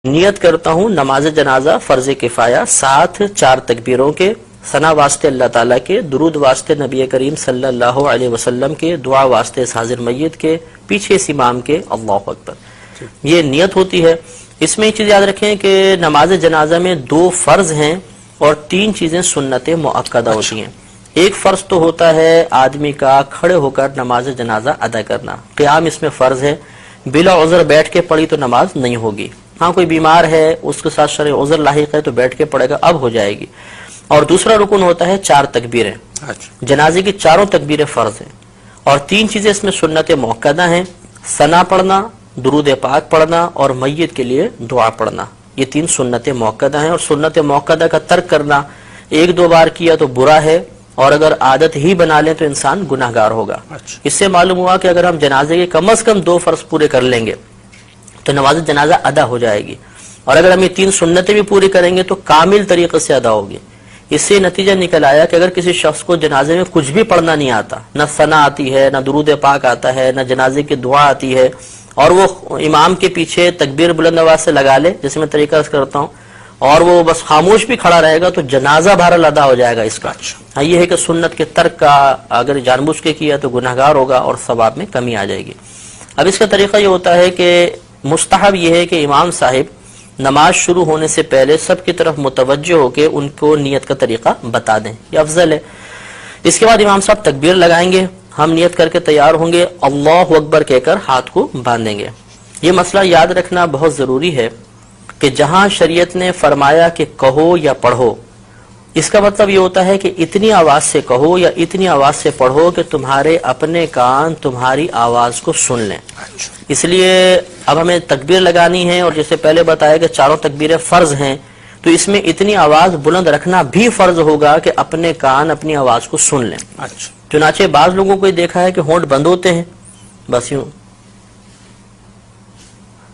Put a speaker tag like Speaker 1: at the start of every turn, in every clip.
Speaker 1: نیت کرتا ہوں نماز جنازہ فرض کفایہ، ساتھ 4 تکبیروں کے، ثنا واسطے اللہ تعالیٰ کے، درود واسطے نبی کریم صلی اللہ علیہ وسلم کے، دعا واسطے اس حاضر میت کے، پیچھے اس امام کے، اللہ اکبر، یہ نیت ہوتی ہے۔ اس میں ایک چیز یاد رکھیں کہ نماز جنازہ میں 2 فرض ہیں اور 3 چیزیں سنت مؤکدہ ہوتی ہیں۔ ایک فرض تو ہوتا ہے آدمی کا کھڑے ہو کر نماز جنازہ ادا کرنا، قیام اس میں فرض ہے، بلا عذر بیٹھ کے پڑھی تو نماز نہیں ہوگی۔ ہاں کوئی بیمار ہے، اس کے ساتھ شرعی عذر لاحق ہے تو بیٹھ کے پڑھے گا، اب ہو جائے گی۔ اور دوسرا رکن ہوتا ہے 4 تکبیریں، جنازے کی 4 تکبیریں فرض ہیں، اور 3 چیزیں اس میں سنت مؤکدہ ہیں، ثنا پڑھنا، درود پاک پڑھنا اور میت کے لیے دعا پڑھنا۔ یہ 3 سنت مؤکدہ ہیں، اور سنت مؤکدہ کا ترک کرنا 1-2 بار کیا تو برا ہے، اور اگر عادت ہی بنا لیں تو انسان گناہگار ہوگا۔ اس سے معلوم ہوا کہ اگر ہم جنازے کے کم از کم 2 فرض پورے کر لیں گے تو نماز جنازہ ادا ہو جائے گی، اور اگر ہم یہ 3 سنتیں بھی پوری کریں گے تو کامل طریقے سے ادا ہوگی۔ اس سے نتیجہ نکل آیا کہ اگر کسی شخص کو جنازے میں کچھ بھی پڑھنا نہیں آتا، نہ ثنا آتی ہے، نہ درود پاک آتا ہے، نہ جنازے کی دعا آتی ہے، اور وہ امام کے پیچھے تکبیر بلند آواز سے لگا لے جیسے میں طریقہ عرض کرتا ہوں، اور وہ بس خاموش بھی کھڑا رہے گا تو جنازہ بہرحال ادا ہو جائے گا اس کا۔ ہاں یہ ہے کہ سنت کے ترک کا اگر جان بوجھ کے کیا تو گناہگار ہوگا اور ثواب میں کمی آ جائے گی۔ اب اس کا طریقہ یہ ہوتا ہے کہ مستحب یہ ہے کہ امام صاحب نماز شروع ہونے سے پہلے سب کی طرف متوجہ ہو کے ان کو نیت کا طریقہ بتا دیں، یہ افضل ہے۔ اس کے بعد امام صاحب تکبیر لگائیں گے، ہم نیت کر کے تیار ہوں گے، اللہ اکبر کہہ کر ہاتھ کو باندھیں گے۔ یہ مسئلہ یاد رکھنا بہت ضروری ہے کہ جہاں شریعت نے فرمایا کہ کہو یا پڑھو، اس کا مطلب یہ ہوتا ہے کہ اتنی آواز سے کہو یا اتنی آواز سے پڑھو کہ تمہارے اپنے کان تمہاری آواز کو سن لیں۔ اس لیے اب ہمیں تکبیر لگانی ہے، اور جیسے پہلے بتایا کہ 4 تکبیریں فرض ہیں، تو اس میں اتنی آواز بلند رکھنا بھی فرض ہوگا کہ اپنے کان اپنی آواز کو سن لیں۔ چنانچہ بعض لوگوں کو دیکھا ہے کہ ہونٹ بند ہوتے ہیں، بس یوں۔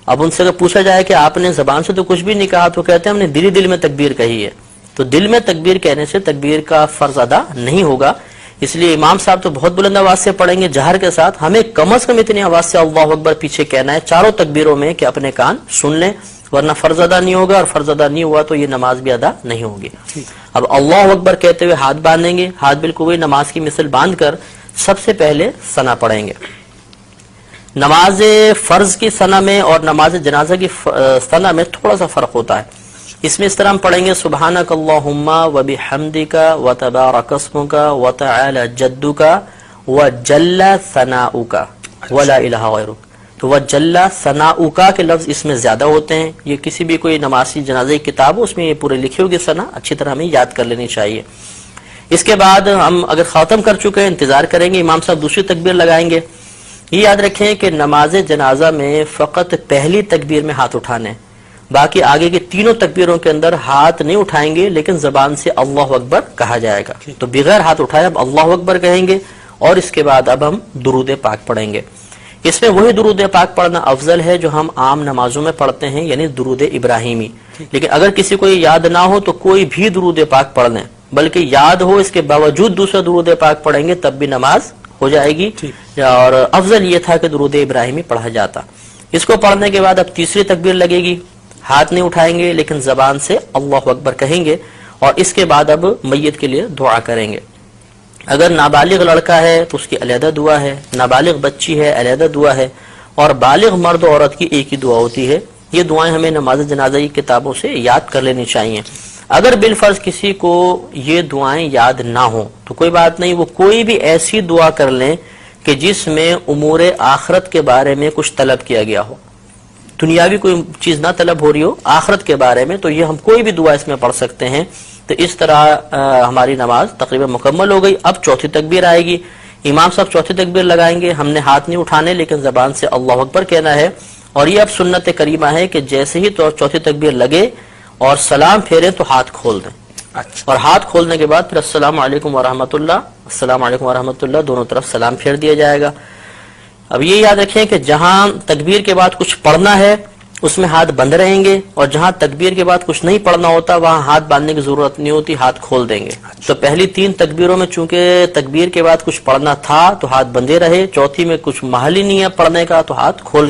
Speaker 1: اب ان سے اگر پوچھا جائے کہ آپ نے زبان سے تو کچھ بھی نہیں کہا، تو کہتے ہیں ہم نے دل ہی دل میں تکبیر کہی ہے۔ تو دل میں تکبیر کہنے سے تکبیر کا فرض ادا نہیں ہوگا، اس لیے امام صاحب تو بہت بلند آواز سے پڑھیں گے جہر کے ساتھ، ہمیں کم از کم اتنی آواز سے اللہ اکبر پیچھے کہنا ہے 4 تکبیروں میں کہ اپنے کان سن لیں، ورنہ فرض ادا نہیں ہوگا، اور فرض ادا نہیں ہوا تو یہ نماز بھی ادا نہیں ہوگی۔ اب اللہ اکبر کہتے ہوئے ہاتھ باندھیں گے، ہاتھ بالکل وہی نماز کی مثل باندھ کر سب سے پہلے ثنا پڑھیں گے۔ نماز فرض کی ثنا میں اور نماز جنازہ کی ثنا میں تھوڑا سا فرق ہوتا ہے۔ اس میں اس طرح ہم پڑھیں گے سبحانک اللہم وبحمدک وتبارک اسمک وتعالی جدک وجل ثناؤک ولا الہ غیرک۔ تو وجل ثناؤک کے لفظ اس میں زیادہ ہوتے ہیں، یہ کسی بھی کوئی نمازی جنازہ کی کتاب ہو اس میں یہ پورے لکھی ہوگی ثنا، اچھی طرح ہمیں یاد کر لینی چاہیے۔ اس کے بعد ہم اگر ختم کر چکے ہیں انتظار کریں گے، امام صاحب دوسری تکبیر لگائیں گے۔ یہ یاد رکھیں کہ نماز جنازہ میں فقط پہلی تکبیر میں ہاتھ اٹھانے، باقی آگے کی 3 تکبیروں کے اندر ہاتھ نہیں اٹھائیں گے، لیکن زبان سے اللہ اکبر کہا جائے گا۔ تو بغیر ہاتھ اٹھائے اب اللہ اکبر کہیں گے، اور اس کے بعد اب ہم درود پاک پڑھیں گے۔ اس میں وہی درود پاک پڑھنا افضل ہے جو ہم عام نمازوں میں پڑھتے ہیں، یعنی درود ابراہیمی۔ لیکن اگر کسی کو یہ یاد نہ ہو تو کوئی بھی درود پاک پڑھ لیں، بلکہ یاد ہو اس کے باوجود دوسرا درود پاک پڑھیں گے تب بھی نماز ہو جائے گی، اور افضل یہ تھا کہ درود ابراہیمی پڑھا جاتا۔ اس کو پڑھنے کے بعد اب تیسری تکبیر لگے گی، ہاتھ نہیں اٹھائیں گے لیکن زبان سے اللہ اکبر کہیں گے، اور اس کے بعد اب میت کے لیے دعا کریں گے۔ اگر نابالغ لڑکا ہے تو اس کی علیحدہ دعا ہے، نابالغ بچی ہے علیحدہ دعا ہے، اور بالغ مرد و عورت کی ایک ہی دعا ہوتی ہے۔ یہ دعائیں ہمیں نماز جنازہ کی کتابوں سے یاد کر لینی چاہیے۔ اگر بالفرض کسی کو یہ دعائیں یاد نہ ہوں تو کوئی بات نہیں، وہ کوئی بھی ایسی دعا کر لیں کہ جس میں امور آخرت کے بارے میں کچھ طلب کیا گیا ہو، دنیاوی کوئی چیز نہ طلب ہو رہی ہو، آخرت کے بارے میں، تو یہ ہم کوئی بھی دعا اس میں پڑھ سکتے ہیں۔ تو اس طرح ہماری نماز تقریباً مکمل ہو گئی۔ اب چوتھی تکبیر آئے گی، امام صاحب چوتھی تکبیر لگائیں گے، ہم نے ہاتھ نہیں اٹھانے لیکن زبان سے اللہ اکبر کہنا ہے، اور یہ اب سنت کریمہ ہے کہ جیسے ہی چوتھی تکبیر لگے اور سلام پھیرے تو ہاتھ کھول دیں، اور ہاتھ کھولنے کے بعد پھر السلام علیکم ورحمۃ اللہ، السلام علیکم ورحمۃ اللہ، دونوں طرف سلام پھیر دیا جائے گا۔ اب یہ یاد رکھیں کہ جہاں تکبیر کے بعد کچھ پڑھنا ہے اس میں ہاتھ بند رہیں گے، اور جہاں تکبیر کے بعد کچھ نہیں پڑھنا ہوتا وہاں ہاتھ باندھنے کی ضرورت نہیں ہوتی، ہاتھ کھول دیں گے۔ تو پہلی 3 تکبیروں میں چونکہ تکبیر کے بعد کچھ پڑھنا تھا تو ہاتھ بندے رہے، چوتھی میں کچھ محل ہی نہیں ہے پڑھنے کا تو ہاتھ کھول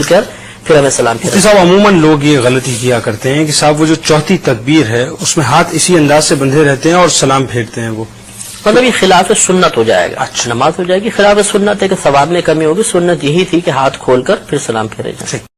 Speaker 1: کر پھر ہمیں سلام پھیرنا.
Speaker 2: صاحب عموماً لوگ یہ غلطی کیا کرتے ہیں کہ صاحب وہ جو چوتھی تکبیر ہے اس میں ہاتھ اسی انداز سے بندھے رہتے ہیں اور سلام پھیرتے ہیں، وہ
Speaker 1: مطلب یہ خلاف سنت ہو جائے گا.
Speaker 2: اچھا.
Speaker 1: نماز ہو جائے گی خلاف سنت ہے کہ ثواب میں کمی ہوگی. سنت یہی تھی کہ ہاتھ کھول کر پھر سلام پھیرے جائیں.